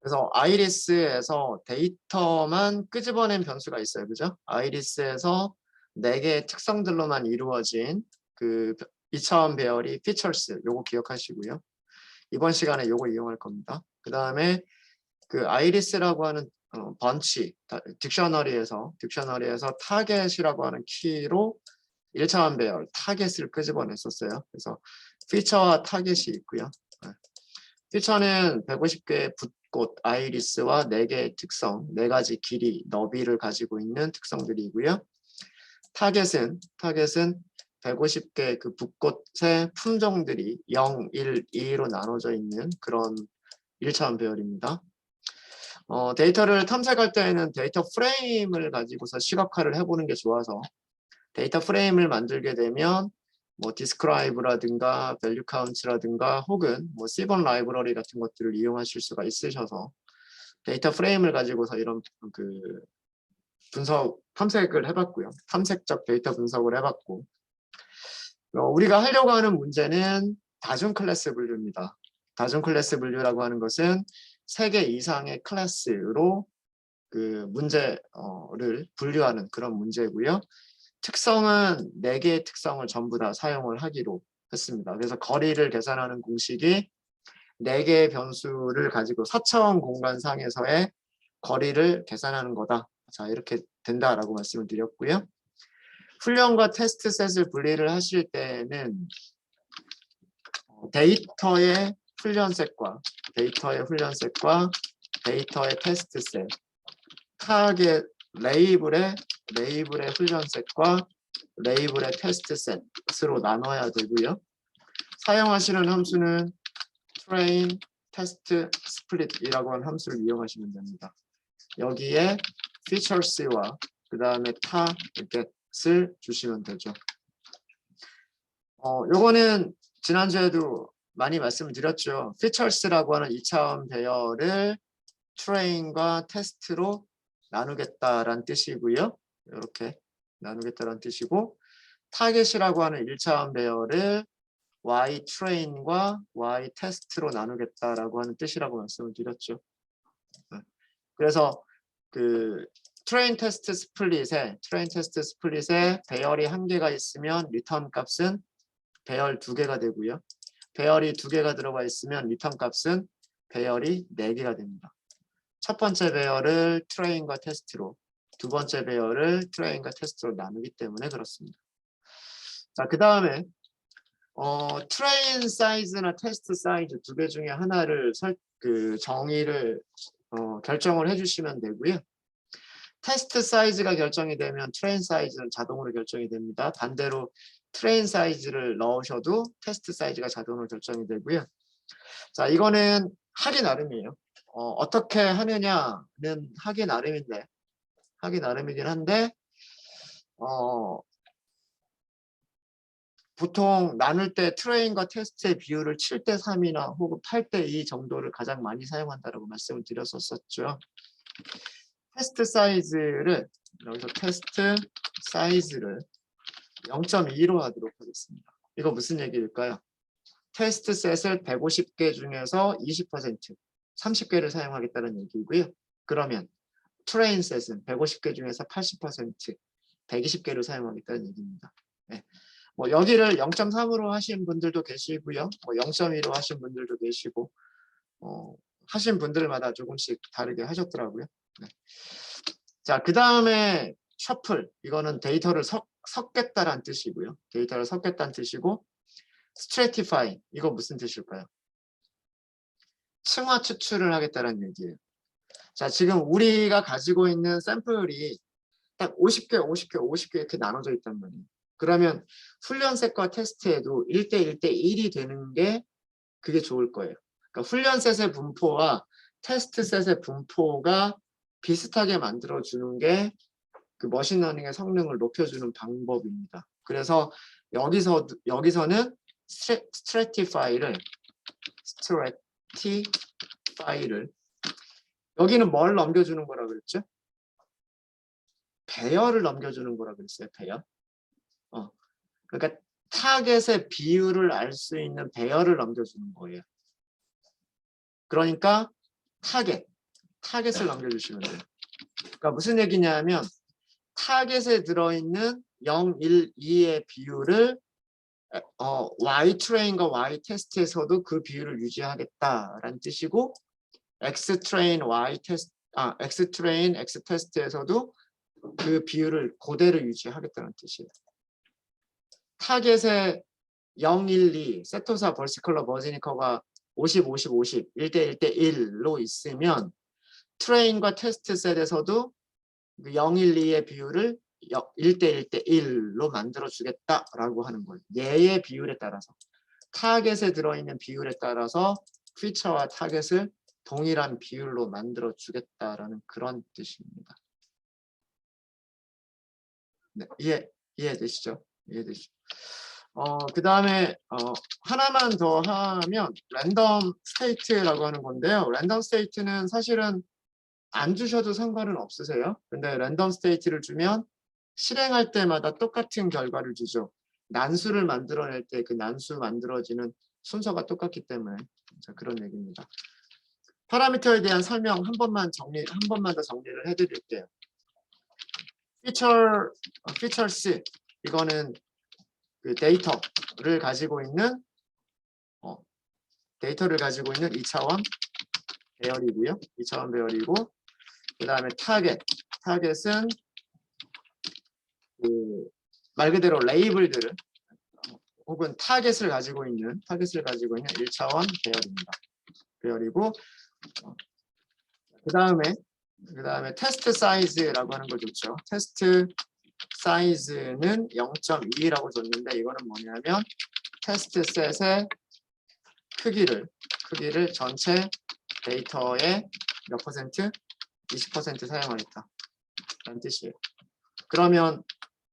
그래서 아이리스에서 데이터만 끄집어낸 변수가 있어요. 그죠? 아이리스에서 4개의 특성들로만 이루어진 그 2차원 배열이 features, 요거 기억하시고요. 이번 시간에 요거 이용할 겁니다. 그 다음에 그 아이리스라고 하는 번치, 딕셔너리에서 타겟이라고 하는 키로 1차원 배열, 타겟을 끄집어냈었어요. 그래서 피처와 타겟이 있고요. 피처는 150개의 붓꽃, 아이리스와 4개의 특성, 4가지 길이, 너비를 가지고 있는 특성들이고요. 타겟은 150개 그 붓꽃의 품종들이 0, 1, 2로 나눠져 있는 그런 1차원 배열입니다. 데이터를 탐색할 때에는 데이터 프레임을 가지고서 시각화를 해보는 게 좋아서 데이터 프레임을 만들게 되면 뭐 describe라든가 value count라든가 혹은 뭐 seaborn 라이브러리 같은 것들을 이용하실 수가 있으셔서 데이터 프레임을 가지고서 이런 그 분석 탐색을 해봤고요. 탐색적 데이터 분석을 해봤고 우리가 하려고 하는 문제는 다중 클래스 분류입니다. 다중 클래스 분류라고 하는 것은 3개 이상의 클래스로 그 문제를 분류하는 그런 문제고요. 특성은 4개의 특성을 전부 다 사용을 하기로 했습니다. 그래서 거리를 계산하는 공식이 4개의 변수를 가지고 4차원 공간상에서의 거리를 계산하는 거다. 자, 이렇게 된다라고 말씀을 드렸고요. 훈련과 테스트 셋을 분리를 하실 때는 데이터의 훈련셋과 데이터의 테스트 셋, 타겟 레이블의 훈련셋과 레이블의 테스트 셋으로 나눠야 되고요. 사용하시는 함수는 train, test, split이라고 하는 함수를 이용하시면 됩니다. 여기에 features와 그 다음에 target을 주시면 되죠. 요거는 지난주에도 많이 말씀을 드렸죠. features라고 하는 2차원 배열을 train과 test로 나누겠다라는 뜻이고요. 이렇게 나누겠다라는 뜻이고 타겟이라고 하는 1차원 배열을 y train과 y test로 나누겠다라고 하는 뜻이라고 말씀을 드렸죠. 그래서 그 train test split에 배열이 1개가 있으면 리턴 값은 배열 2개가 되고요. 배열이 2개가 들어가 있으면 리턴 값은 배열이 4개가 됩니다. 첫 번째 배열을 트레인과 테스트로, 두 번째 배열을 트레인과 테스트로 나누기 때문에 그렇습니다. 자, 그 다음에 트레인 사이즈나 테스트 사이즈 2개 중에 하나를 정의를 결정을 해주시면 되고요. 테스트 사이즈가 결정이 되면 트레인 사이즈는 자동으로 결정이 됩니다. 반대로 트레인 사이즈를 넣으셔도 테스트 사이즈가 자동으로 결정이 되고요. 자, 이거는 하기 나름이에요. 어떻게 하느냐는 하기 나름이긴 한데 보통 나눌 때 트레인과 테스트의 비율을 7:3이나 혹은 8:2 정도를 가장 많이 사용한다고 말씀을 드렸었죠. 테스트 사이즈를 여기서 테스트 사이즈를 0.2로 하도록 하겠습니다. 이거 무슨 얘기일까요? 테스트 셋을 150개 중에서 20%, 30개를 사용하겠다는 얘기고요. 그러면 트레인 셋은 150개 중에서 80%, 120개를 사용하겠다는 얘기입니다. 네. 뭐 여기를 0.3으로 하신 분들도 계시고요. 뭐 0.2로 하신 분들도 계시고 하신 분들마다 조금씩 다르게 하셨더라고요. 네. 자, 그 다음에 셔플, 이거는 데이터를 섞겠다라는 뜻이고요. 데이터를 섞겠다는 뜻이고 stratify, 이거 무슨 뜻일까요? 층화 추출을 하겠다는 얘기예요. 자, 지금 우리가 가지고 있는 샘플이 딱 50개 이렇게 나눠져 있단 말이에요. 그러면 훈련셋과 테스트에도 1:1:1이 되는 게 그게 좋을 거예요. 그러니까 훈련셋의 분포와 테스트셋의 분포가 비슷하게 만들어주는 게 그 머신러닝의 성능을 높여주는 방법입니다. 그래서 여기서는 stratify를 여기는 뭘 넘겨주는 거라 그랬죠? 배열을 넘겨주는 거라 그랬어요. 배열. 그러니까 타겟의 비율을 알 수 있는 배열을 넘겨주는 거예요. 그러니까 타겟, 타겟을 남겨주시면 돼요. 그러니까 무슨 얘기냐면 타겟에 들어있는 0, 1, 2의 비율을 Y 트레인과 Y 테스트에서도 그 비율을 유지하겠다라는 뜻이고 X 트레인 Y 테스트 X 트레인 X 테스트에서도 그 비율을 그대로 유지하겠다는 뜻이에요. 타겟에 0, 1, 2 세토사 벌시컬러 버지니커가 50, 50, 50 1대 1대 1로 있으면 트레인과 테스트 셋에서도 0, 1, 2의 비율을 1대 1대 1로 만들어 주겠다라고 하는 거예요. 얘의 비율에 따라서 타겟에 들어있는 비율에 따라서 피처와 타겟을 동일한 비율로 만들어 주겠다라는 그런 뜻입니다. 네, 이해되시죠? 이해되시죠? 그 다음에 하나만 더 하면 랜덤 스테이트라고 하는 건데요. 랜덤 스테이트는 사실은 안 주셔도 상관은 없으세요. 근데 랜덤 스테이트를 주면 실행할 때마다 똑같은 결과를 주죠. 난수를 만들어낼 때 그 난수 만들어지는 순서가 똑같기 때문에 자, 그런 얘기입니다. 파라미터에 대한 설명 한 번만 더 정리를 해드릴게요. 피처스 이거는 그 데이터를 가지고 있는 2차원 배열이고요. 2차원 배열이고 그 다음에 타겟은 그 말 그대로 레이블들을 혹은 타겟을 가지고 있는 1차원 배열이고 그 다음에 테스트 사이즈라고 하는 거 좋죠. 테스트 사이즈는 0.2라고 줬는데 이거는 뭐냐면 테스트 셋의 크기를 전체 데이터의 몇 퍼센트? 20% 사용하겠다 라는 뜻이에요. 그러면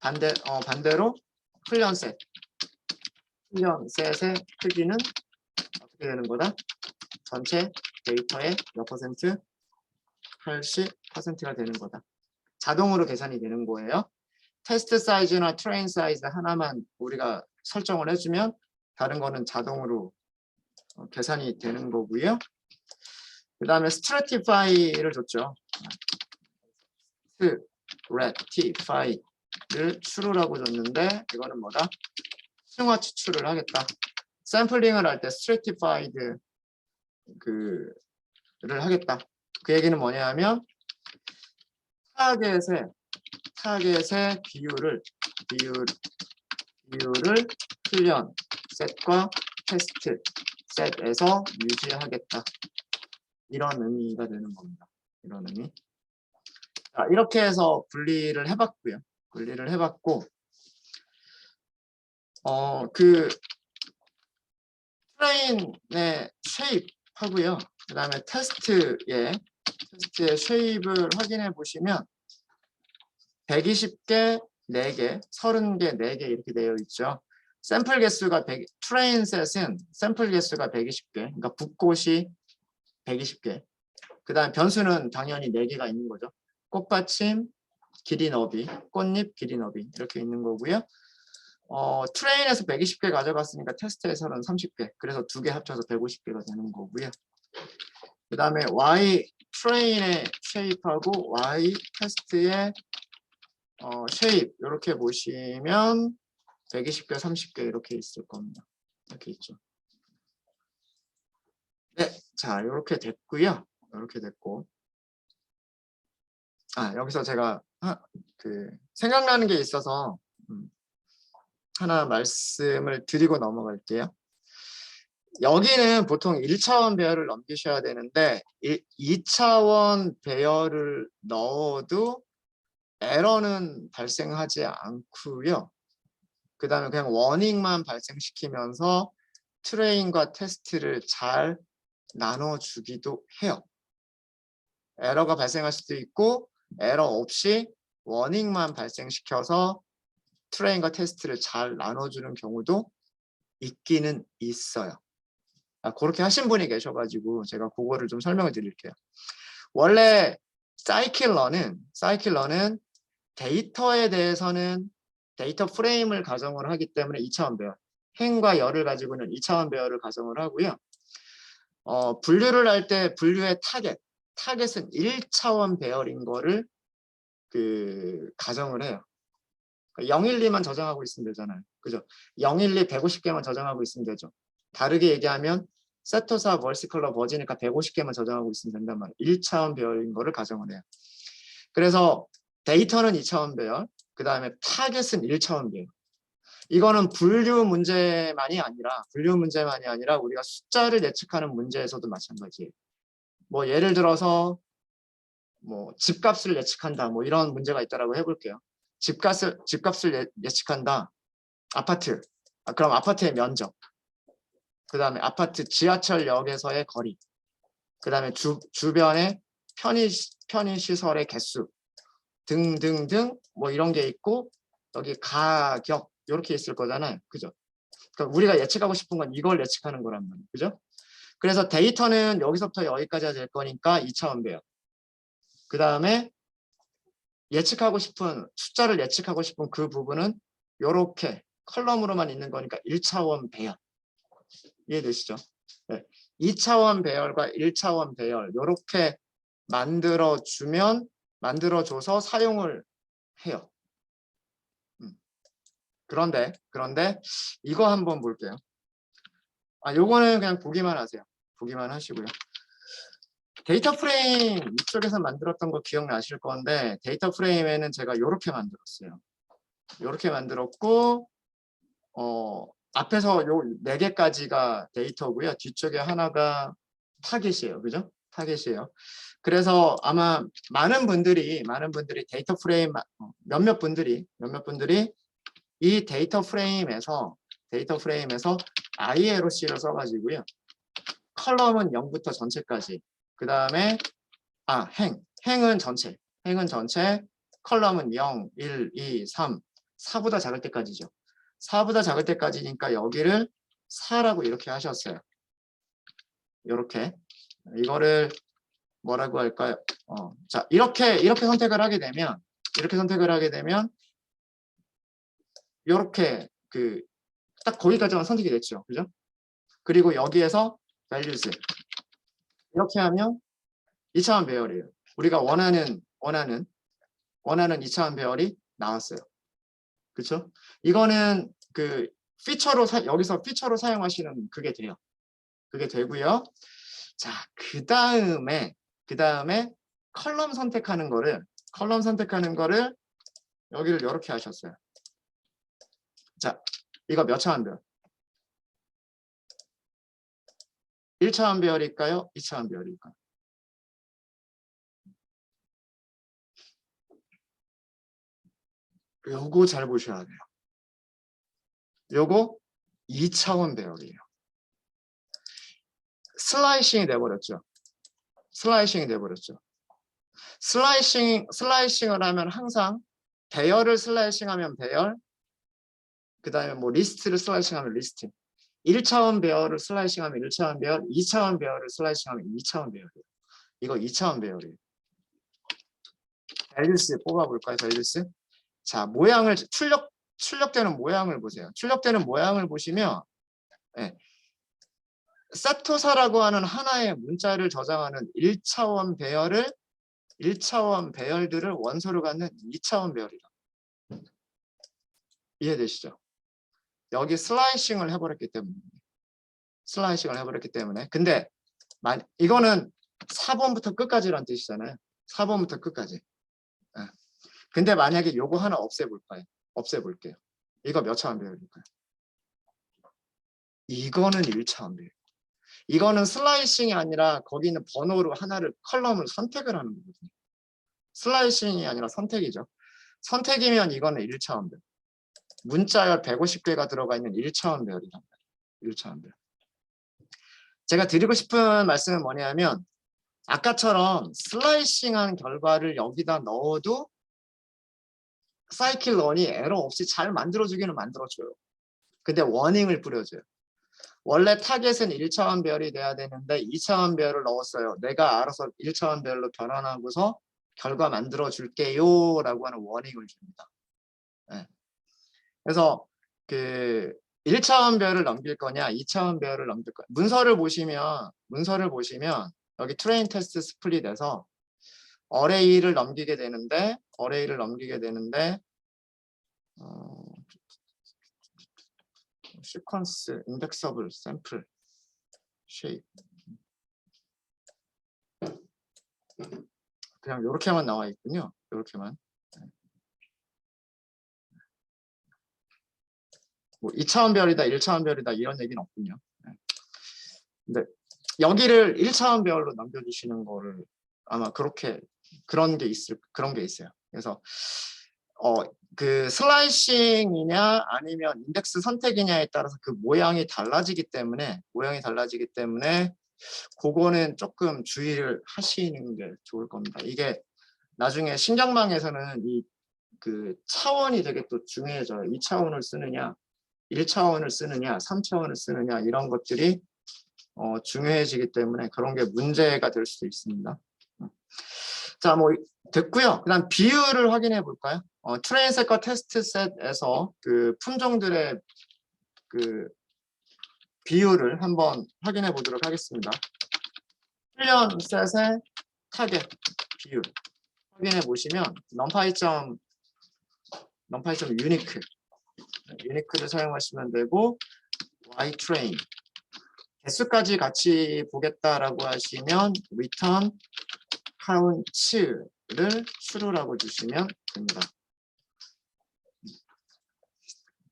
반대로 훈련 셋의 크기는 어떻게 되는 거다? 전체 데이터의 몇 퍼센트? 80%가 되는 거다. 자동으로 계산이 되는 거예요. 테스트 사이즈나 트레인 사이즈 하나만 우리가 설정을 해주면 다른 거는 자동으로 계산이 되는 거고요. 그 다음에 stratify를 줬죠. stratify를 true라고 줬는데 이거는 뭐다? 승화 추출을 하겠다. 샘플링을 할 때 stratified 를 하겠다. 그 얘기는 뭐냐면 타겟의 비율을 훈련 셋과 테스트 셋에서 유지하겠다. 이런 의미가 되는 겁니다. 이런 의미. 자, 이렇게 해서 분리를 해봤고요. 그 트레인의 쉐입 하고요. 그 다음에 테스트의 쉐입을 확인해 보시면 120개 4개, 30개 4개 이렇게 되어 있죠. 샘플 개수가 트레인 셋은 샘플 개수가 120개, 그러니까 붓꽃이 120개. 그 다음 변수는 당연히 4개가 있는 거죠. 꽃받침, 길이 너비, 꽃잎, 길이 너비 이렇게 있는 거고요. 트레인에서 120개 가져갔으니까 테스트에서는 30개. 그래서 2개 합쳐서 150개가 되는 거고요. 그 다음에 Y 트레인의 쉐입하고 Y 테스트의 쉐입 이렇게 보시면 120개, 30개 이렇게 있을 겁니다. 이렇게 있죠. 네, 자 이렇게 됐고요. 이렇게 됐고, 여기서 제가 생각나는 게 있어서 하나 말씀을 드리고 넘어갈게요. 여기는 보통 1차원 배열을 넘기셔야 되는데 2차원 배열을 넣어도 에러는 발생하지 않고요. 그 다음에 그냥 워닝만 발생시키면서 트레인과 테스트를 잘 나눠주기도 해요. 에러가 발생할 수도 있고 에러 없이 워닝만 발생시켜서 트레인과 테스트를 잘 나눠주는 경우도 있기는 있어요. 그렇게 하신 분이 계셔가지고 제가 그거를 좀 설명을 드릴게요. 원래 사이클러는 데이터에 대해서는 데이터 프레임을 가정을 하기 때문에 2차원 배열, 행과 열을 가지고 있는 2차원 배열을 가정을 하고요. 분류를 할 때 분류의 타겟은 1차원 배열인 거를 가정을 해요. 012만 저장하고 있으면 되잖아요. 그죠? 012 150개만 저장하고 있으면 되죠. 다르게 얘기하면 세토사 멀티컬러 버지니까 150개만 저장하고 있으면 된단 말이에요. 1차원 배열인 거를 가정을 해요. 그래서 데이터는 2차원 배열, 그 다음에 타겟은 1차원 배열. 이거는 분류 문제만이 아니라 우리가 숫자를 예측하는 문제에서도 마찬가지예요. 뭐 예를 들어서 뭐 집값을 예측한다, 뭐 이런 문제가 있다라고 해볼게요. 집값을 예측한다. 아파트. 그럼 아파트의 면적. 그 다음에 아파트 지하철역에서의 거리. 그 다음에 주변의 편의시설의 개수. 등등등 뭐 이런 게 있고 여기 가격 이렇게 있을 거잖아요. 그죠? 그러니까 우리가 예측하고 싶은 건 이걸 예측하는 거란 말이에요. 그죠? 그래서 데이터는 여기서부터 여기까지가 될 거니까 2차원 배열. 그 다음에 숫자를 예측하고 싶은 그 부분은 이렇게 컬럼으로만 있는 거니까 1차원 배열. 이해되시죠? 네. 2차원 배열과 1차원 배열 이렇게 만들어줘서 사용을 해요. 그런데 이거 한번 볼게요. 요거는 그냥 보기만 하세요. 보기만 하시고요. 데이터 프레임 이쪽에서 만들었던 거 기억나실 건데 데이터 프레임에는 제가 이렇게 만들었어요. 이렇게 만들었고 앞에서 요 4개까지가 데이터고요. 뒤쪽에 하나가 타겟이에요. 그죠? 타겟이에요. 그래서 아마 많은 분들이 데이터 프레임 몇몇 분들이 이 데이터 프레임에서 ILOC를 써가지고요. 컬럼은 0부터 전체까지. 그 다음에 행은 전체. 컬럼은 0, 1, 2, 3. 4보다 작을 때까지죠. 4보다 작을 때까지니까 여기를 4라고 이렇게 하셨어요. 이렇게. 이거를 뭐라고 할까요? 자, 이렇게 선택을 하게 되면 이렇게 딱 거기까지만 선택이 됐죠. 그죠? 그리고 여기에서 values 이렇게 하면 2차원 배열이에요. 우리가 원하는 2차원 배열이 나왔어요. 그렇죠? 이거는 여기서 피처로 사용하시는 그게 돼요. 그게 되고요. 자, 그다음에 컬럼 선택하는 거를 여기를 이렇게 하셨어요. 자, 이거 몇 차원 배열? 1차원 배열일까요? 2차원 배열일까요? 요거 잘 보셔야 돼요. 요거 2차원 배열이에요. 슬라이싱이 돼버렸죠. 슬라이싱을 하면 항상 배열을 슬라이싱하면 배열, 그 다음에 뭐 리스트를 슬라이싱하면 리스트. 1차원 배열을 슬라이싱하면 1차원 배열, 2차원 배열을 슬라이싱하면 2차원 배열이에요. 이거 2차원 배열이에요. 밸류스 뽑아볼까요? 밸류스. 자, 모양을 출력되는 모양을 보세요. 출력되는 모양을 보시면 세토사라고 하는 하나의 문자를 저장하는 1차원 배열들을 원소로 갖는 2차원 배열이다. 이해되시죠? 여기 슬라이싱을 해버렸기 때문에 근데 이거는 4번부터 끝까지란 뜻이잖아요. 4번부터 끝까지. 근데 만약에 요거 하나 없애볼게요. 이거 몇 차원 배열일까요? 이거는 1차원 배열. 이거는 슬라이싱이 아니라 거기 있는 번호로 컬럼을 선택을 하는 거거든요. 슬라이싱이 아니라 선택이죠. 선택이면 이거는 1차원 배열. 문자열 150개가 들어가 있는 1차원 배열이란 말이에요. 1차원 배열. 제가 드리고 싶은 말씀은 뭐냐면 아까처럼 슬라이싱한 결과를 여기다 넣어도 사이클런이 에러 없이 잘 만들어주기는 만들어줘요. 근데 워닝을 뿌려줘요. 원래 타겟은 1차원 배열이 돼야 되는데 2차원 배열을 넣었어요. 내가 알아서 1차원 배열로 변환하고서 결과 만들어줄게요 라고 하는 워닝을 줍니다. 네. 그래서 1차원 배열을 넘길 거냐 2차원 배열을 넘길 거냐 문서를 보시면 여기 트레인 테스트 스플릿에서 어레이를 넘기게 되는데 시퀀스 인덱서블 샘플 쉐입 그냥 이렇게만 나와 있군요. 이렇게만. 뭐 2차원 별이다, 1차원 별이다 이런 얘기는 없군요. 근데 여기를 1차원 별로 남겨주시는 거를 아마 그런 게 있어요. 그래서 그 슬라이싱이냐 아니면 인덱스 선택이냐에 따라서 그 모양이 달라지기 때문에 그거는 조금 주의를 하시는 게 좋을 겁니다. 이게 나중에 신경망에서는 그 차원이 되게 또 중요해져요. 2차원을 쓰느냐, 1차원을 쓰느냐, 3차원을 쓰느냐 이런 것들이 중요해지기 때문에 그런 게 문제가 될 수도 있습니다. 자, 뭐 됐고요. 그다음 비율을 확인해 볼까요? 트레인 셋과 테스트 셋에서 그 품종들의 그 비율을 한번 확인해 보도록 하겠습니다. 훈련 셋의 타겟 비율 확인해 보시면 넘파이점 유니크를 사용하시면 되고 ytrain 개수까지 같이 보겠다라고 하시면 return count를 true라고 주시면 됩니다.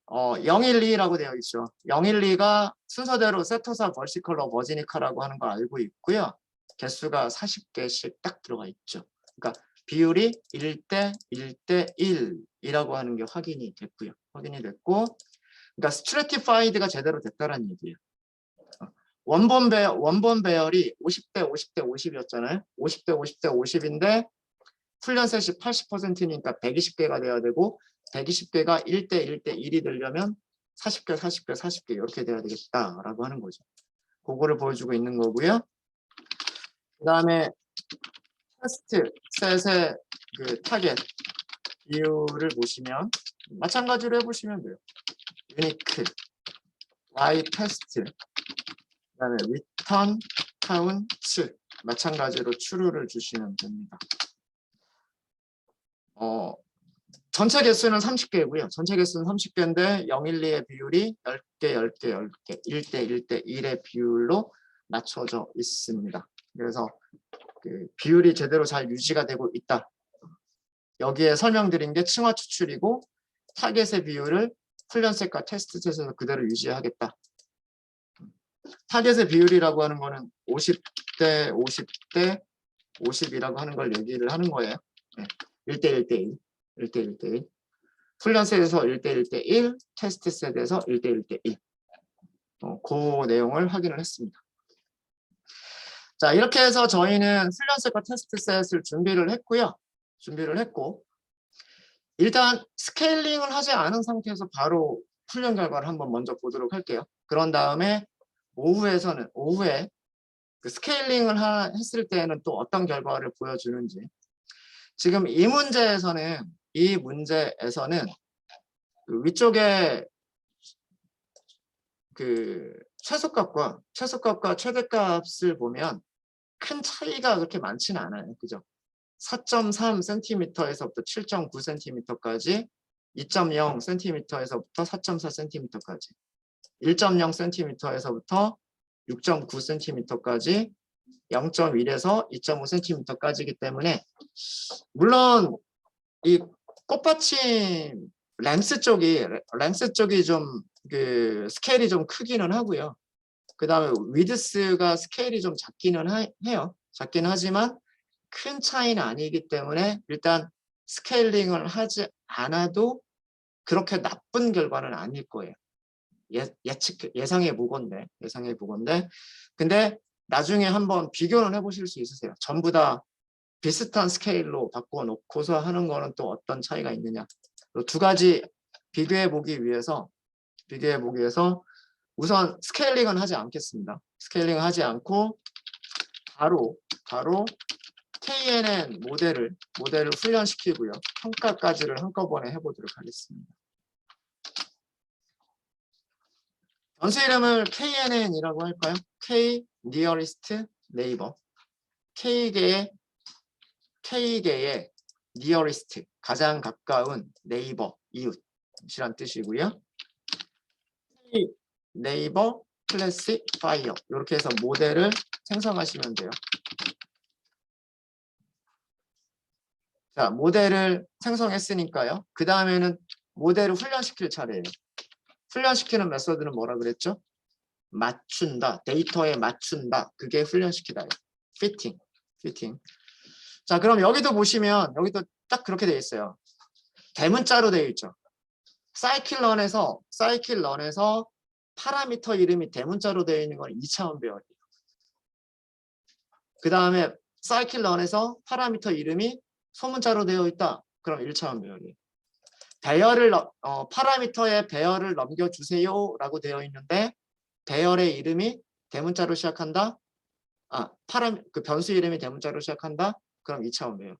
012라고 되어 있죠. 012가 순서대로 세토사, 벌시컬러, 버지니카라고 하는 거 알고 있고요. 개수가 40개씩 딱 들어가 있죠. 그러니까 비율이 1대 1대 1이라고 하는 게 확인이 됐고, 그러니까 스트래티파이드가 제대로 됐다는 얘기예요. 원본 배열이 50대 50대 50이었잖아요. 50대 50대 50인데 훈련셋이 80%니까 120개가 돼야 되고 120개가 1대 1대 1이 되려면 40개 40개 40개 이렇게 돼야 되겠다라고 하는 거죠. 그거를 보여주고 있는 거고요. 그 다음에 테스트 셋의 그 타겟 비율을 보시면 마찬가지로 해보시면 돼요. 유니크, y 테스트, 그 다음에 return count 마찬가지로 true를 주시면 됩니다. 전체 개수는 30개고요. 전체 개수는 30개인데 012의 비율이 10개, 10개, 10개, 1대 1대 1의 비율로 맞춰져 있습니다. 그래서 그 비율이 제대로 잘 유지가 되고 있다. 여기에 설명드린 게 층화 추출이고 타겟의 비율을 훈련셋과 테스트셋에서 그대로 유지하겠다. 타겟의 비율이라고 하는 거는 50대 50대 50이라고 하는 걸 얘기를 하는 거예요. 1대 1대 1대 1대 1 훈련셋에서 1대 1대 1 테스트셋에서 1대 1대 1 그 내용을 확인을 했습니다. 자, 이렇게 해서 저희는 훈련셋과 테스트셋을 준비를 했고 일단 스케일링을 하지 않은 상태에서 바로 훈련 결과를 한번 먼저 보도록 할게요. 그런 다음에 오후에 그 스케일링을 했을 때에는 또 어떤 결과를 보여주는지 지금 이 문제에서는 그 위쪽에 그 최소값과 최대값을 보면 큰 차이가 그렇게 많지는 않아요. 그죠? 4.3cm에서부터 7.9cm까지 2.0cm에서부터 4.4cm까지 1.0cm에서부터 6.9cm까지 0.1에서 2.5cm까지이기 때문에 물론 이 꽃받침 렌스 쪽이 좀 그 스케일이 좀 크기는 하고요. 그 다음에 위드스가 스케일이 좀 작기는 해요. 작긴 하지만 큰 차이는 아니기 때문에 일단 스케일링을 하지 않아도 그렇게 나쁜 결과는 아닐 거예요. 예상해 보건데 근데 나중에 한번 비교는 해보실 수 있으세요. 전부 다 비슷한 스케일로 바꿔놓고서 하는 거는 또 어떤 차이가 있느냐. 두 가지 비교해 보기 위해서 우선 스케일링은 하지 않겠습니다. 스케일링을 하지 않고 바로 KNN 모델을 훈련시키고요. 평가까지를 한꺼번에 해보도록 하겠습니다. 변수 이름을 KNN이라고 할까요? K nearest neighbor. K개의 nearest 가장 가까운 네이버 이웃이란 뜻이고요. K 네이버 클래시파이어 이렇게 해서 모델을 생성하시면 돼요. 자, 모델을 생성했으니까요. 그 다음에는 모델을 훈련시킬 차례예요. 훈련시키는 메서드는 뭐라 그랬죠? 맞춘다. 데이터에 맞춘다. 그게 훈련시키다예요. 피팅. 자, 그럼 여기도 보시면 여기도 딱 그렇게 돼 있어요. 대문자로 되어 있죠. 사이클런에서 파라미터 이름이 대문자로 되어 있는 건 2차원 배열이에요. 그 다음에 사이클런에서 파라미터 이름이 소문자로 되어 있다. 그럼 1차원 배열이에요. 파라미터의 배열을 넘겨주세요 라고 되어 있는데 배열의 이름이 대문자로 시작한다. 그 변수 이름이 대문자로 시작한다. 그럼 2차원 배열.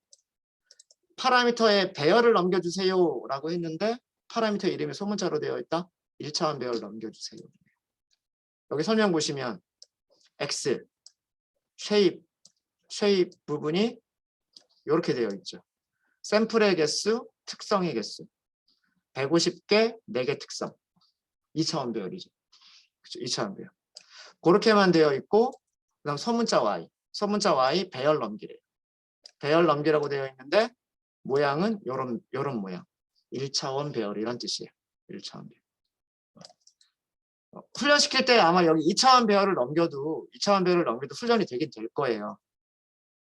파라미터의 배열을 넘겨주세요 라고 했는데 파라미터 이름이 소문자로 되어 있다. 1차원 배열 넘겨주세요. 여기 설명 보시면 X, 쉐입 부분이 이렇게 되어 있죠. 샘플의 개수, 특성의 개수. 150개, 4개 특성. 2차원 배열이죠. 그렇죠? 2차원 배열. 그렇게만 되어 있고 그다음 소문자 Y 배열 넘기래요. 배열 넘기라고 되어 있는데 모양은 요런 모양. 1차원 배열이란 뜻이에요. 1차원 배열. 훈련시킬 때 아마 여기 2차원 배열을 넘겨도 훈련이 되긴 될 거예요.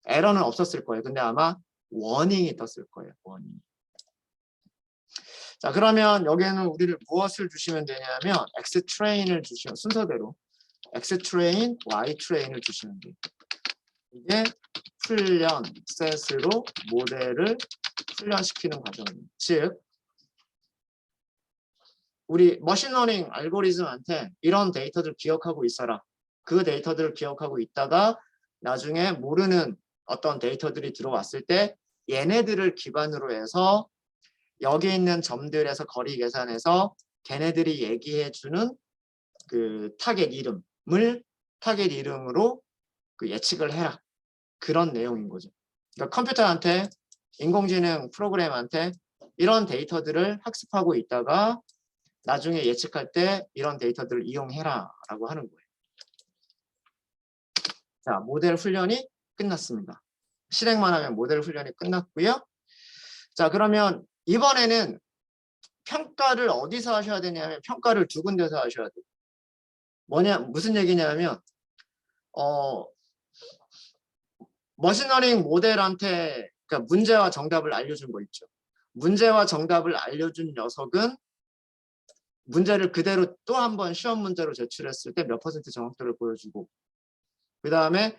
에러는 없었을 거예요. 근데 아마 워닝이 떴을 거예요. 워닝. 자, 그러면 여기에는 우리를 무엇을 주시면 되냐면 X 트레인을 주시면 순서대로 X 트레인, Y 트레인을 주시면 돼요. 이게 훈련 셋으로 모델을 훈련시키는 과정입니다. 즉 우리 머신러닝 알고리즘한테 이런 데이터들 기억하고 있어라. 그 데이터들을 기억하고 있다가 나중에 모르는 어떤 데이터들이 들어왔을 때 얘네들을 기반으로 해서 여기 있는 점들에서 거리 계산해서 걔네들이 얘기해주는 그 타겟 이름으로 그 예측을 해라. 그런 내용인 거죠. 그러니까 컴퓨터한테 인공지능 프로그램한테 이런 데이터들을 학습하고 있다가 나중에 예측할 때 이런 데이터들을 이용해라 라고 하는 거예요. 자, 모델 훈련이 끝났습니다. 실행만 하면 모델 훈련이 끝났고요. 자, 그러면 이번에는 평가를 어디서 하셔야 되냐면 평가를 두 군데서 하셔야 돼요. 무슨 얘기냐면 머신러닝 모델한테 그러니까 문제와 정답을 알려준 거 있죠. 문제와 정답을 알려준 녀석은 문제를 그대로 또 한 번 시험 문제로 제출했을 때 몇 퍼센트 정확도를 보여주고 그 다음에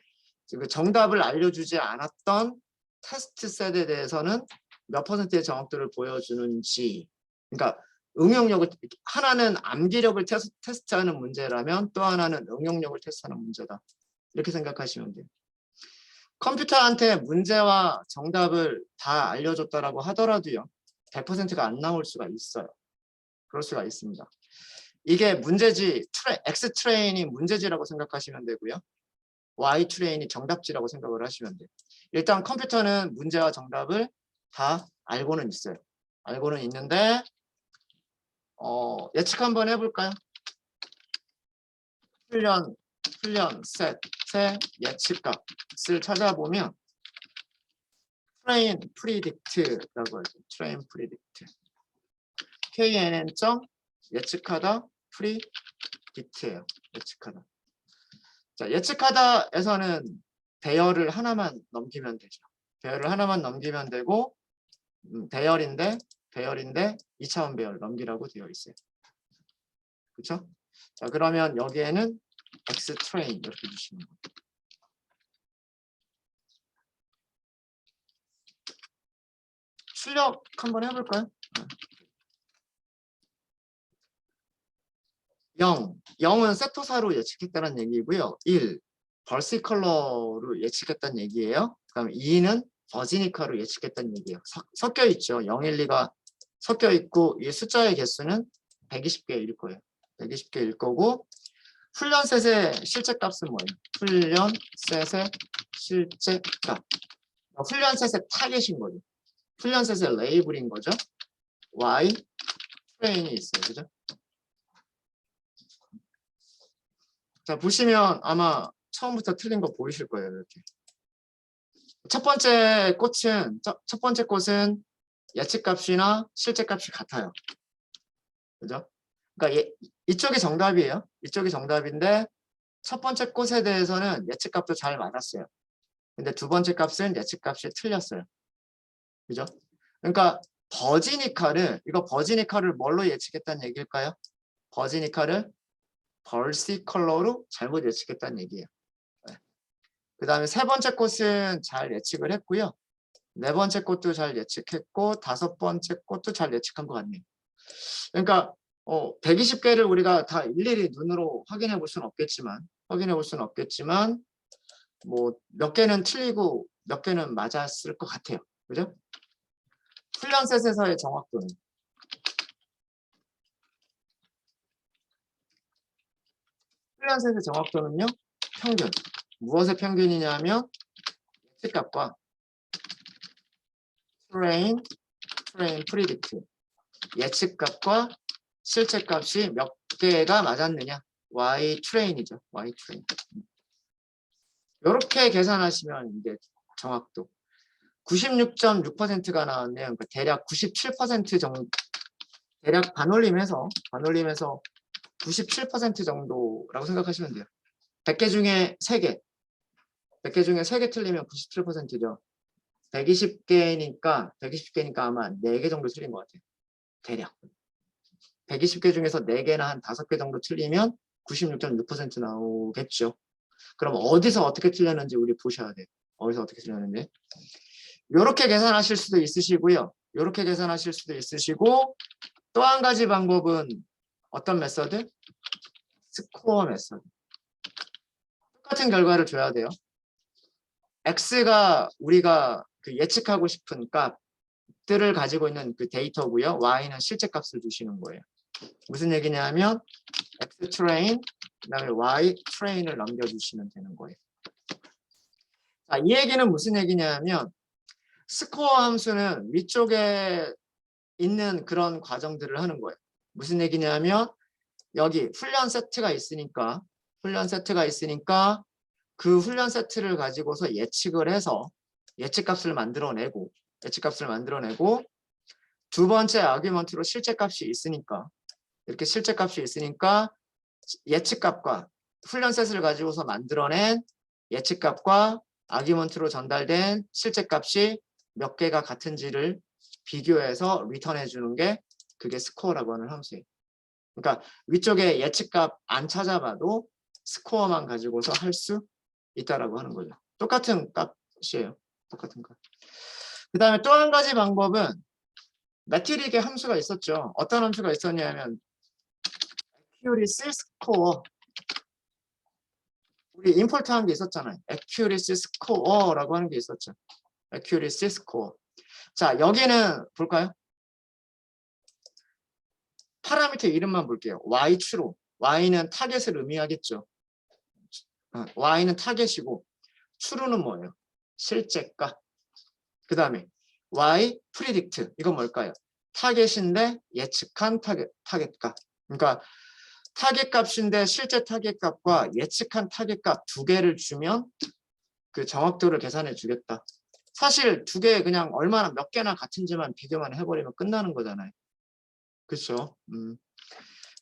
정답을 알려주지 않았던 테스트 셋에 대해서는 몇 퍼센트의 정확도를 보여주는지 그러니까 응용력을 하나는 암기력을 테스트하는 문제라면 또 하나는 응용력을 테스트하는 문제다. 이렇게 생각하시면 돼요. 컴퓨터한테 문제와 정답을 다 알려줬다라고 하더라도요. 100%가 안 나올 수가 있어요. 그럴 수가 있습니다. 이게 문제지, X 트레인이 문제지라고 생각하시면 되고요. Y 트레인이 정답지라고 생각을 하시면 돼요. 일단 컴퓨터는 문제와 정답을 다 알고는 있어요. 알고는 있는데 예측 한번 해볼까요? 훈련 셋의 예측값을 찾아보면 트레인 프리딕트라고 하죠. 트레인 프리딕트. KNN 점 예측하다 프리딕트예요. 예측하다. 자, 예측하다에서는 배열을 하나만 넘기면 되죠. 배열을 하나만 넘기면 되고 배열인데 2차원 배열 넘기라고 되어 있어요. 그렇죠? 자, 그러면 여기에는 X 트레인 이렇게 주시면 돼요. 출력 한번 해볼까요? 0은 세토사로 예측했다는 얘기고요. 1, 벌시컬러로 예측했다는 얘기예요. 그다음 2는 버지니카로 예측했다는 얘기예요. 섞여 있죠. 0, 1, 2가 섞여 있고 이 숫자의 개수는 120개일 거예요. 120개일 거고 훈련셋의 실제 값은 뭐예요? 훈련셋의 실제값. 훈련셋의 타겟인 거죠. 훈련셋의 레이블인 거죠. Y 트레인이 있어요. 그죠? 자, 보시면 아마 처음부터 틀린 거 보이실 거예요. 이렇게. 첫 번째 꽃은 예측값이나 실제값이 같아요. 그죠? 그러니까 이쪽이 정답이에요. 이쪽이 정답인데 첫 번째 꽃에 대해서는 예측값도 잘 맞았어요. 근데 두 번째 값은 예측값이 틀렸어요. 그죠? 그러니까 버지니카를 뭘로 예측했다는 얘기일까요? 버지니카를 벌시 컬러로 잘못 예측했다는 얘기예요. 네. 그 다음에 세 번째 꽃은 잘 예측을 했고요. 네 번째 꽃도 잘 예측했고 다섯 번째 꽃도 잘 예측한 것 같네요. 그러니까 120개를 우리가 다 일일이 눈으로 확인해 볼 수는 없겠지만 뭐 몇 개는 틀리고 몇 개는 맞았을 것 같아요. 그죠? 훈련셋에서의 정확도는 훈련셋의 정확도는요. 평균. 무엇의 평균이냐면 예측값과 트레인 프리딕트. 예측값과 실제값이 몇 개가 맞았느냐. Y 트레인이죠. Y 트레인. 이렇게 계산하시면 이게 정확도 96.6%가 나왔네요. 그러니까 대략 97% 정도, 대략 반올림해서 97% 정도라고 생각하시면 돼요. 100개 중에 3개, 100개 중에 3개 틀리면 97%죠. 120개니까 아마 4개 정도 틀린 것 같아요. 대략. 120개 중에서 4개나 한 5개 정도 틀리면 96.6% 나오겠죠. 그럼 어디서 어떻게 틀렸는지 우리 보셔야 돼요. 어디서 어떻게 틀렸는지. 이렇게 계산하실 수도 있으시고요. 이렇게 계산하실 수도 있으시고 또 한 가지 방법은 어떤 메서드? 스코어 메서드. 똑같은 결과를 줘야 돼요. X가 우리가 그 예측하고 싶은 값들을 가지고 있는 그 데이터고요. Y는 실제 값을 주시는 거예요. 무슨 얘기냐면 X 트레인, 그다음에 Y 트레인을 넘겨주시면 되는 거예요. 자, 이 얘기는 무슨 얘기냐면 스코어 함수는 위쪽에 있는 그런 과정들을 하는 거예요. 무슨 얘기냐면 여기 훈련 세트가 있으니까 그 훈련 세트를 가지고서 예측을 해서 예측값을 만들어내고 두 번째 아규먼트로 실제값이 있으니까 이렇게 실제값이 있으니까 예측값과 훈련 세트를 가지고서 만들어낸 예측값과 아규먼트로 전달된 실제값이 몇 개가 같은지를 비교해서 리턴해 주는 게 그게 스코어라고 하는 함수예요. 그러니까 위쪽에 예측값 안 찾아봐도 스코어만 가지고서 할 수 있다라고 하는 거죠. 똑같은 값이에요. 똑같은 값. 그 다음에 또 한 가지 방법은 매트릭의 함수가 있었죠. 어떤 함수가 있었냐면 accuracy score. 우리 임포트 한 게 있었잖아요. accuracy score라고 하는 게 있었죠. accuracy score. 자, 여기는 볼까요? 파라미터 이름만 볼게요. Y true. Y는 타겟을 의미하겠죠. Y는 타겟이고 true는 뭐예요? 실제가. 그 다음에 Y predict. 이건 뭘까요? 타겟인데 예측한 타겟값. 그러니까 타겟 값인데 실제 타겟 값과 예측한 타겟 값 두 개를 주면 그 정확도를 계산해 주겠다. 사실 두 개 그냥 얼마나 몇 개나 같은지만 비교만 해버리면 끝나는 거잖아요. 그렇죠?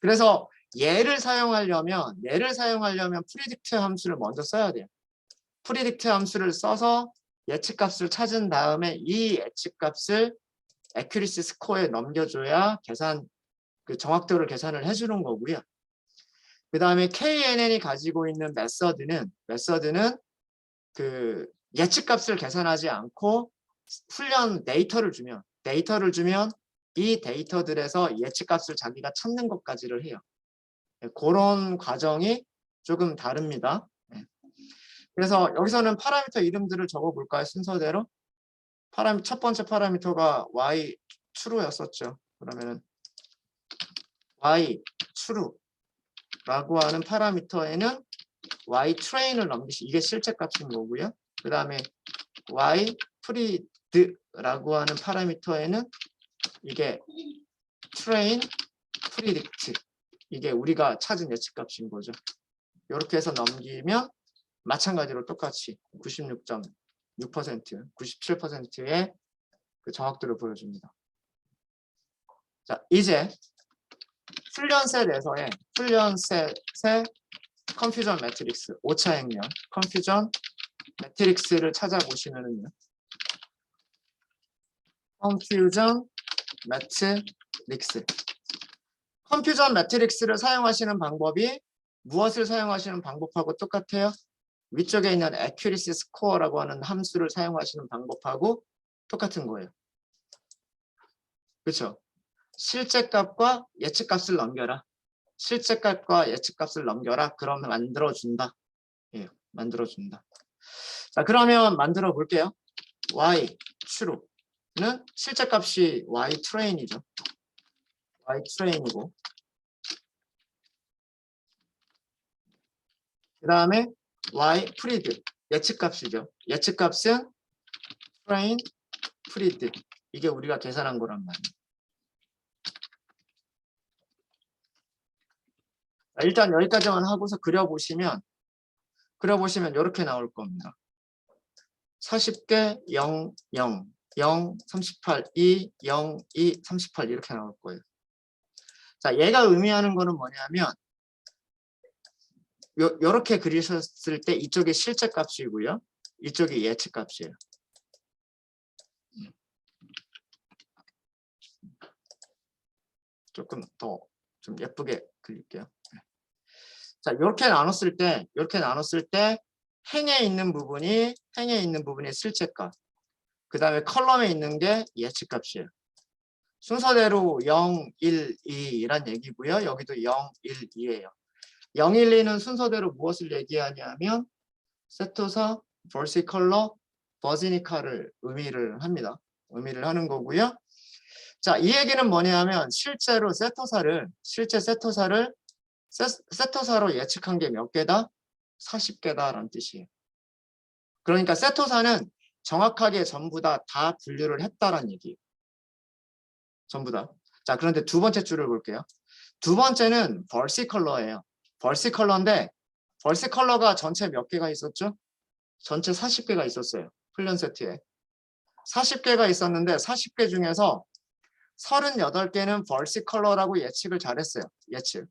그래서 얘를 사용하려면 프리딕트 함수를 먼저 써야 돼요. 프리딕트 함수를 써서 예측값을 찾은 다음에 이 예측값을 accuracy score에 넘겨줘야 그 정확도를 계산을 해주는 거고요. 그 다음에 KNN이 가지고 있는 메서드는 그 예측값을 계산하지 않고 훈련 데이터를 주면 이 데이터들에서 예측값을 자기가 찾는 것까지를 해요. 그런 과정이 조금 다릅니다. 그래서 여기서는 파라미터 이름들을 적어볼까요? 순서대로. 첫 번째 파라미터가 Y true였었죠. 그러면은 Y true라고 하는 파라미터에는 Y train을 이게 실제 값인 거고요. 그 다음에 y 프리드라고 하는 파라미터에는 이게 train predict, 이게 우리가 찾은 예측값인 거죠. 이렇게 해서 넘기면 마찬가지로 똑같이 96.6%, 97%의 그 정확도를 보여줍니다. 자, 이제 훈련셋에서의 훈련셋의 컨퓨전 매트릭스 5차 행렬 컨퓨전 매트릭스를 찾아보시면은요. 컨퓨전 매트릭스. 컨퓨전 매트릭스를 사용하시는 방법이 무엇을 사용하시는 방법하고 똑같아요? 위쪽에 있는 accuracy score라고 하는 함수를 사용하시는 방법하고 똑같은 거예요. 그렇죠? 실제값과 예측값을 넘겨라. 실제값과 예측값을 넘겨라. 그러면 만들어준다. 예, 만들어준다. 자, 그러면 만들어 볼게요. y true는 실제값이 y train이죠. y train이고, 그 다음에 y pred 예측값이죠. 예측값은 train pred, 이게 우리가 계산한 거란 말이에요. 일단 여기까지만 하고서 그려보시면 이렇게 나올 겁니다. 40개 0, 0, 0, 38, 2, 0, 2, 38 이렇게 나올 거예요. 자, 얘가 의미하는 거는 뭐냐면 요렇게 그리셨을 때 이쪽이 실제 값이고요. 이쪽이 예측 값이에요. 조금 더 좀 예쁘게 그릴게요. 자, 이렇게 나눴을 때 행에 있는 부분이 실제 값. 그 다음에 컬럼에 있는 게 예측 값이에요. 순서대로 0, 1, 2란 얘기고요. 여기도 0, 1, 2예요. 0, 1, 2는 순서대로 무엇을 얘기하냐면 세토사, 벌시컬러, 버지니카를 의미를 합니다. 의미를 하는 거고요. 자, 이 얘기는 뭐냐면 실제로 세토사로 예측한 게 몇 개다? 40개다라는 뜻이에요. 그러니까 세토사는 정확하게 전부 다 분류를 했다라는 얘기예요. 전부 다. 자, 그런데 두 번째 줄을 볼게요. 두 번째는 벌시컬러예요. 벌시컬러인데 벌시컬러가 전체 몇 개가 있었죠? 전체 40개가 있었어요. 훈련 세트에. 40개가 있었는데 40개 중에서 38개는 벌시컬러라고 예측을 잘했어요. 예측.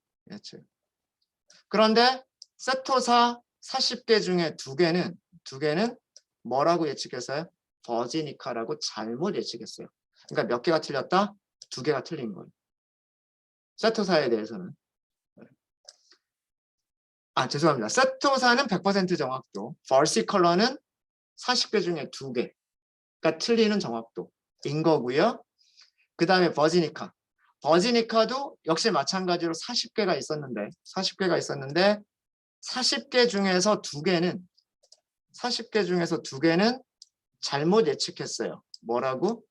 그런데 세토사 40개 중에 2개는 뭐라고 예측했어요? 버지니카라고 잘못 예측했어요. 그러니까 몇 개가 틀렸다? 2개가 틀린 거예요. 세토사에 대해서는. 죄송합니다. 세토사는 100% 정확도, 벌시컬러는 40개 중에 2개가 틀리는 정확도인 거고요. 그 다음에 버지니카. 버지니카도 역시 마찬가지로 40개가 있었는데 40개 중에서 2개는 잘못 예측했어요. 뭐라고?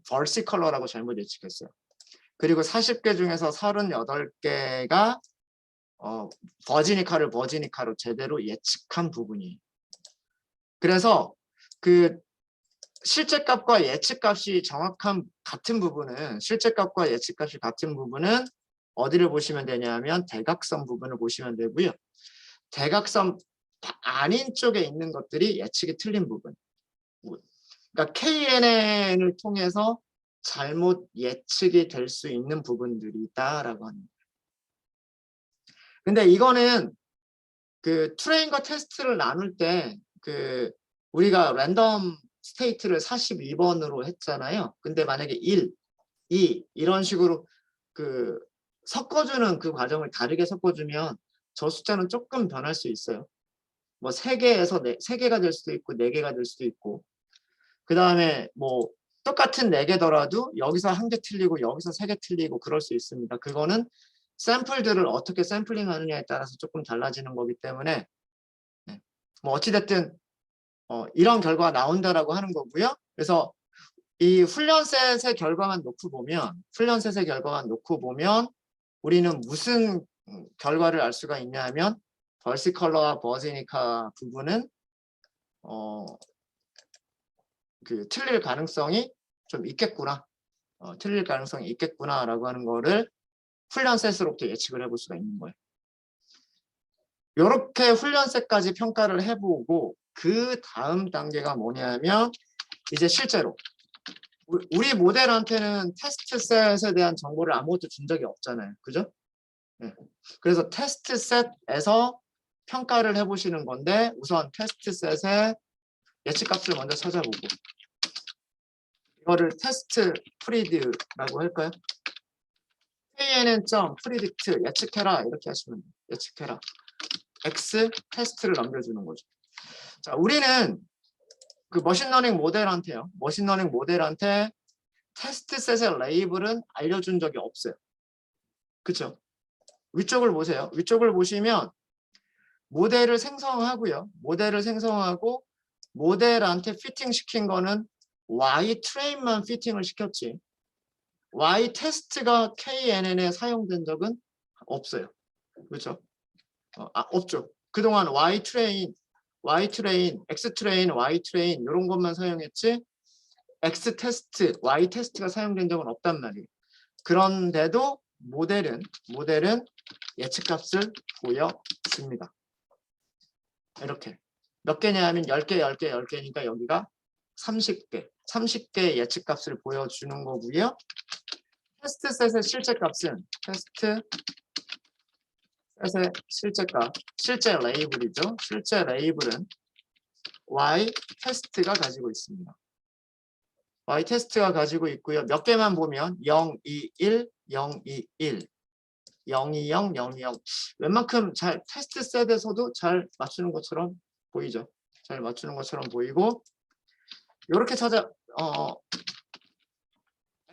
벌시컬러라고 잘못 예측했어요. 그리고 40개 중에서 38개가 버지니카로 제대로 예측한 부분이에요. 그래서 그 실제값과 예측값이 같은 부분은 어디를 보시면 되냐면 대각선 부분을 보시면 되고요. 대각선 아닌 쪽에 있는 것들이 예측이 틀린 부분. 그러니까 KNN을 통해서 잘못 예측이 될 수 있는 부분들이 있다라고 합니다. 근데 이거는 그 트레인과 테스트를 나눌 때 우리가 랜덤 스테이트를 42번으로 했잖아요. 근데 만약에 1, 2 이런 식으로 섞어주는 그 과정을 다르게 섞어주면 저 숫자는 조금 변할 수 있어요. 뭐 3개에서 3개가 될 수도 있고 4개가 될 수도 있고, 그 다음에 뭐 똑같은 4개더라도 여기서 1개 틀리고 여기서 3개 틀리고 그럴 수 있습니다. 그거는 샘플들을 어떻게 샘플링 하느냐에 따라서 조금 달라지는 거기 때문에 뭐 어찌됐든 이런 결과가 나온다라고 하는 거고요. 그래서 이 훈련셋의 결과만 놓고 보면 우리는 무슨 결과를 알 수가 있냐면 벌시컬러와 버지니카 부분은 그 틀릴 가능성이 좀 있겠구나. 틀릴 가능성이 있겠구나라고 하는 거를 훈련셋으로부터 예측을 해볼 수가 있는 거예요. 이렇게 훈련셋까지 평가를 해보고 그 다음 단계가 뭐냐면 이제 실제로 우리 모델한테는 테스트셋에 대한 정보를 아무것도 준 적이 없잖아요. 그죠? 네. 그래서 테스트셋에서 평가를 해보시는 건데 우선 테스트셋의 예측값을 먼저 찾아보고 이거를 테스트 프리드라고 할까요? knn.predict 예측해라 이렇게 하시면 돼요. 예측해라. x 테스트를 남겨주는 거죠. 자, 우리는 그 머신러닝 모델한테요. 머신러닝 모델한테 테스트셋의 레이블은 알려준 적이 없어요. 그쵸? 위쪽을 보세요. 위쪽을 보시면 모델을 생성하고요. 모델을 생성하고 모델한테 피팅 시킨 거는 Y 트레인만 피팅을 시켰지. Y 테스트가 KNN에 사용된 적은 없어요. 그렇죠? 없죠. 그동안 Y 트레인, X 트레인, Y 트레인 이런 것만 사용했지 X 테스트, Y 테스트가 사용된 적은 없단 말이에요. 그런데도 모델은 예측값을 보여줍니다. 이렇게 몇 개냐 하면 10개, 10개, 10개니까 여기가 30개 예측값을 보여주는 거고요. 테스트셋의 실제값은 테스트셋의 실제값, 실제 레이블이죠. 실제 레이블은 Y 테스트가 가지고 있습니다. Y 테스트가 가지고 있고요. 몇 개만 보면 0, 2, 1, 0, 2, 1, 0, 2, 0, 0, 2, 0. 웬만큼 잘 테스트 셋에서도 잘 맞추는 것처럼 보이죠. 잘 맞추는 것처럼 보이고 이렇게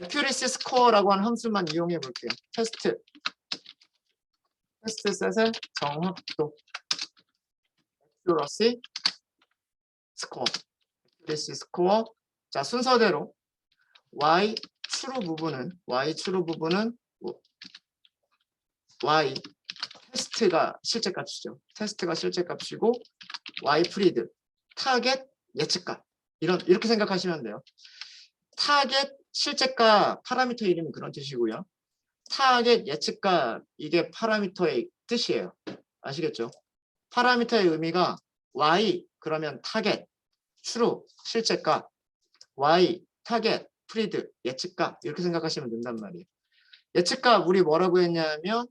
accuracy score라고 하는 함수만 이용해 볼게요. 테스트 셋의 정확도 accuracy score. accuracy score. 자, 순서대로 y 추루 부분은 y 테스트가 실제값이죠. 테스트가 실제값이고 y 프리드 타겟 예측값 이렇게 생각하시면 돼요. 타겟 실제값 파라미터 이름이 그런 뜻이고요. 타겟 예측값 이게 파라미터의 뜻이에요. 아시겠죠? 파라미터의 의미가 y 그러면 타겟 추루 실제값 y 타겟 프리드 예측값 이렇게 생각하시면 된단 말이에요. 예측값 우리 뭐라고 했냐면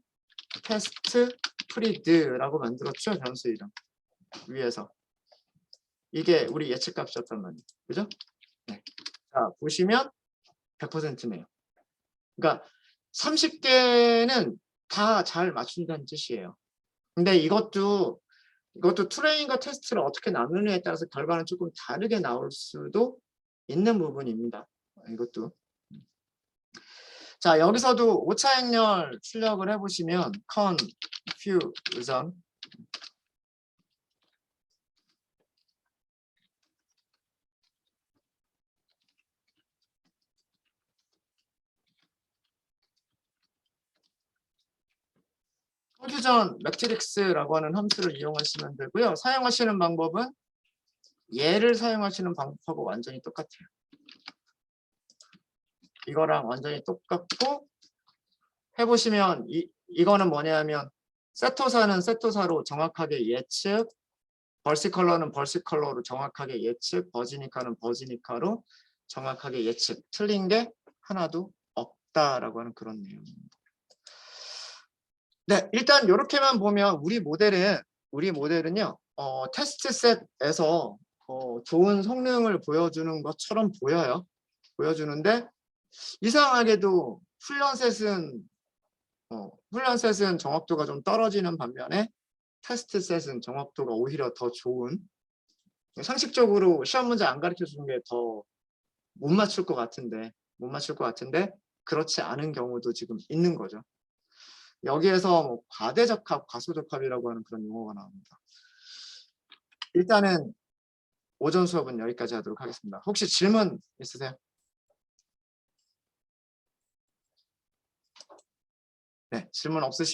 테스트 프리드라고 만들었죠. 변수 이름 위에서 이게 우리 예측값이었단 말이에요. 그죠? 네. 자 보시면 100%네요. 그러니까 30개는 다 잘 맞춘다는 뜻이에요. 근데 이것도 트레인과 테스트를 어떻게 나누느냐에 따라서 결과는 조금 다르게 나올 수도 있는 부분입니다. 이것도. 자, 여기서도 오차 행렬 출력을 해보시면 confusion 컨퓨전 매트릭스라고 하는 함수를 이용하시면 되고요. 사용하시는 방법은 얘를 사용하시는 방법하고 완전히 똑같아요. 이거랑 완전히 똑같고 해보시면 이거는 뭐냐면 세토사는 세토사로 정확하게 예측, 벌시컬러는 벌시컬러로 정확하게 예측, 버지니카는 버지니카로 정확하게 예측. 틀린 게 하나도 없다라고 하는 그런 내용입니다. 네, 일단 이렇게만 보면 우리 모델은요 테스트셋에서 좋은 성능을 보여주는 것처럼 보여주는데 이상하게도 훈련셋은 정확도가 좀 떨어지는 반면에 테스트셋은 정확도가 오히려 더 좋은, 상식적으로 시험 문제 안 가르쳐 주는 게 더 못 맞출 것 같은데 그렇지 않은 경우도 지금 있는 거죠. 여기에서 뭐 과대적합, 과소적합이라고 하는 그런 용어가 나옵니다. 일단은 오전 수업은 여기까지 하도록 하겠습니다. 혹시 질문 있으세요? 네, 질문 없으시면